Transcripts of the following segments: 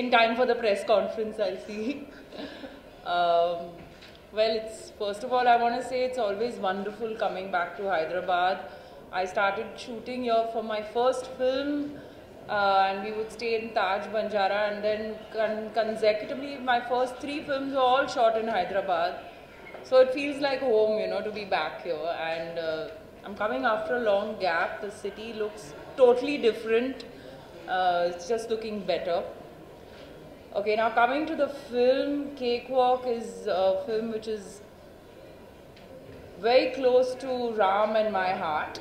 in time for the press conference, I'll see. Well, first of all, I want to say it's always wonderful coming back to Hyderabad. I started shooting here for my first film, and we would stay in Taj Banjara, and then consecutively my first 3 films were all shot in Hyderabad. So it feels like home, you know, to be back here. And I'm coming after a long gap. The city looks totally different. It's just looking better. Okay, now coming to the film, Cakewalk is a film which is very close to Ram and my heart.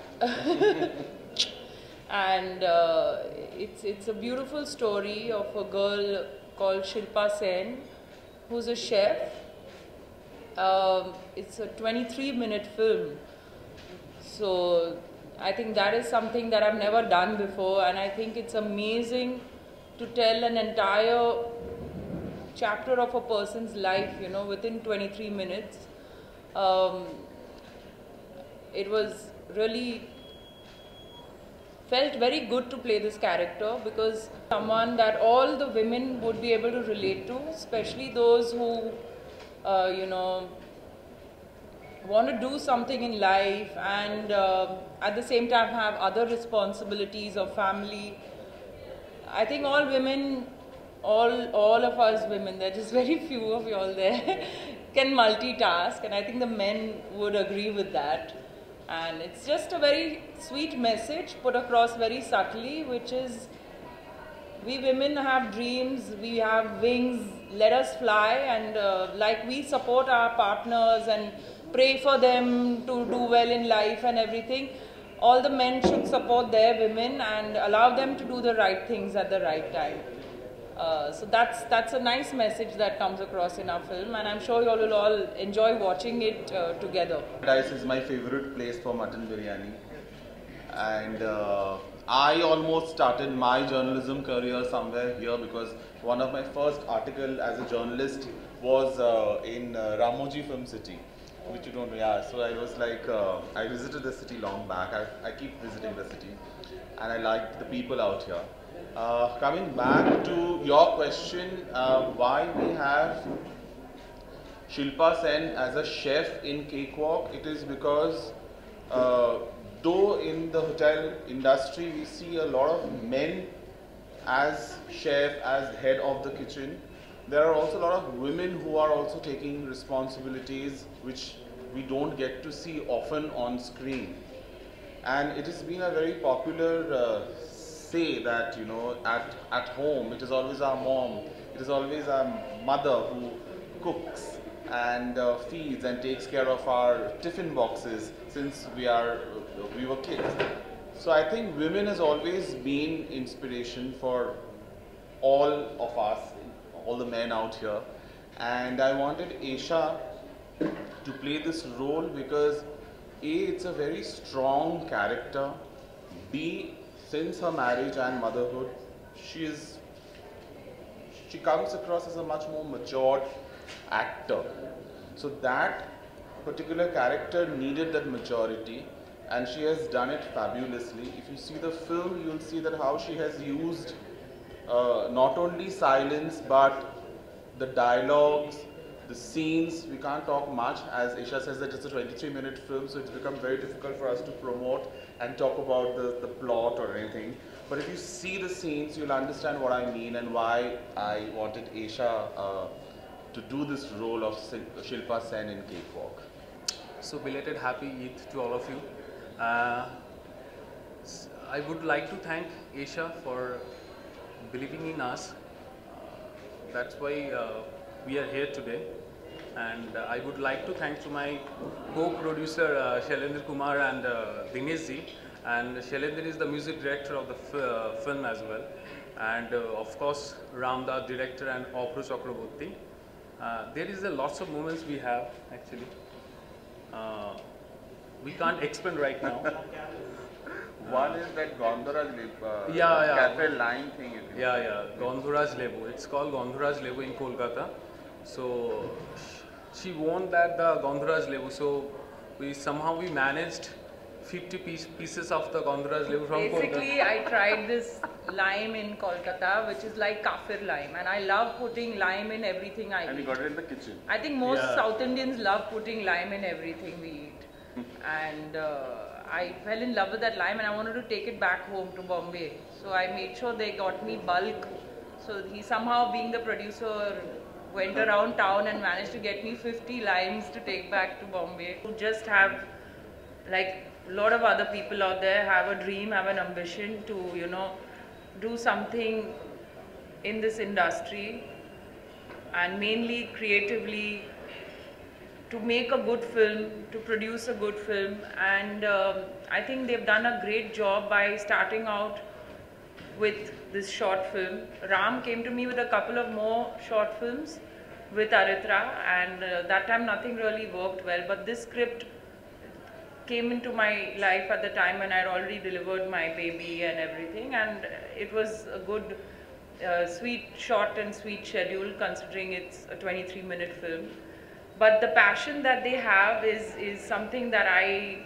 And it's a beautiful story of a girl called Shilpa Sen, who's a chef. It's a 23-minute film. So I think that is something that I've never done before, and I think it's amazing to tell an entire chapter of a person's life, you know, within 23 minutes. It was really felt very good to play this character, because someone that all the women would be able to relate to, especially those who, you know, want to do something in life and at the same time have other responsibilities of family. I think all women, all of us women, there are just very few of you all there, can multitask, and I think the men would agree with that. And it's just a very sweet message put across very subtly, which is, we women have dreams, we have wings, let us fly, and like we support our partners and pray for them to do well in life and everything, all the men should support their women and allow them to do the right things at the right time. So that's a nice message that comes across in our film, and I'm sure you all will all enjoy watching it together. Paradise is my favorite place for mutton biryani, and I almost started my journalism career somewhere here, because one of my first article as a journalist was in Ramoji Film City, which you don't know. Yeah, so I was like, I visited the city long back. I keep visiting the city, and I liked the people out here. Coming back to your question, why we have Shilpa Sen as a chef in Cakewalk, it is because though in the hotel industry we see a lot of men as chef, as head of the kitchen, there are also a lot of women who are also taking responsibilities which we don't get to see often on screen. And it has been a very popular say that, you know, at home it is always our mom, it is always our mother who cooks and feeds and takes care of our tiffin boxes since we were kids. So I think women has always been inspiration for all of us, all the men out here, and I wanted Esha to play this role because A, it's a very strong character, B, since her marriage and motherhood, she comes across as a much more matured actor. So that particular character needed that maturity, and she has done it fabulously. If you see the film, you'll see that how she has used not only silence but the dialogues, the scenes. We can't talk much, as Esha says that it's a 23-minute film, so it's become very difficult for us to promote and talk about the plot or anything. But if you see the scenes, you'll understand what I mean and why I wanted Esha to do this role of Shilpa Sen in Cakewalk. So belated Happy Eid to all of you. I would like to thank Esha for believing in us. That's why we are here today. And I would like to thank to my co-producer Shailendra Kumar and Dinesh ji. And Shailendra is the music director of the film as well. And of course Ramda, director, and Apru Chakraborty. There is lots of moments we have actually. We can't explain right now. One is that Gondharaj cafe line thing. Yeah, Gondharaj Lebu. It's called Gondharaj Lebu in Kolkata. So she won that the Gondharaj Lebu. So we managed 50 pieces of the Gondras levu from Basically, Kolkata. I tried this lime in Kolkata, which is like kafir lime, and I love putting lime in everything I eat. And you got it in the kitchen. I think most Yeah. South Indians love putting lime in everything we eat. And I fell in love with that lime and I wanted to take it back home to Bombay. So I made sure they got me bulk. So he somehow, being the producer, went around town and managed to get me 50 limes to take back to Bombay. To just have, like a lot of other people out there, have a dream, have an ambition to, you know, do something in this industry and mainly creatively, to make a good film, to produce a good film. And I think they've done a great job by starting out with this short film. Ram came to me with a couple of more short films with Aritra, and that time nothing really worked well, but this script came into my life at the time when I had already delivered my baby and everything, and it was a good sweet short and sweet schedule considering it's a 23-minute film. But the passion that they have is something that I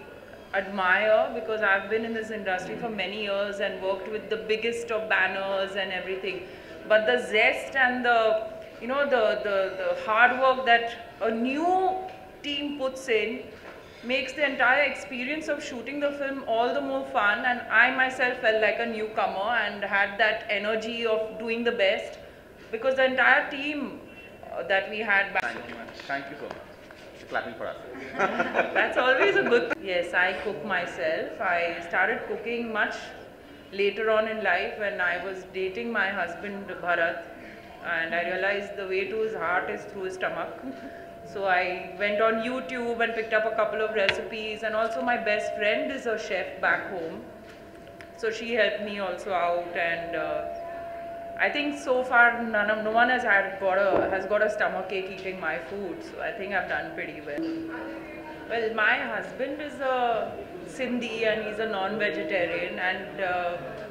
admire, because I've been in this industry for many years and worked with the biggest of banners and everything. But the zest and the, you know, the hard work that a new team puts in makes the entire experience of shooting the film all the more fun. And I myself felt like a newcomer and had that energy of doing the best, because the entire team that we had back. Thank you, man. Thank you so much. You're clapping for us. That's always a good thing. Yes, I cook myself. I started cooking much later on in life when I was dating my husband Bharat, and I realized the way to his heart is through his stomach. So I went on YouTube and picked up a couple of recipes, and also my best friend is a chef back home. So she helped me also out, and I think so far no one has got a stomach ache eating my food, so I think I've done pretty well. Well, my husband is a Sindhi and he's a non-vegetarian, and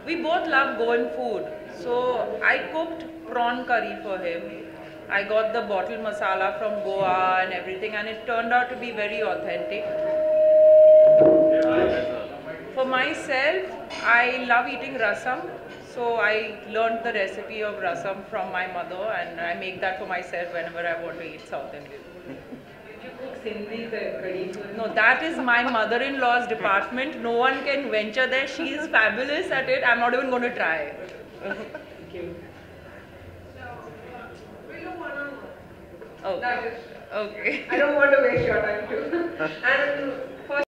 we both love Goan food. So I cooked prawn curry for him. I got the bottle masala from Goa and everything, and it turned out to be very authentic. For myself, I love eating rasam. So I learned the recipe of rasam from my mother, and I make that for myself whenever I want to eat South Indian. Did you cook Sindhi curry? No, that is my mother-in-law's department. No one can venture there. She is fabulous at it. I'm not even going to try. Thank you. Oh, okay. I don't want to waste your time too. And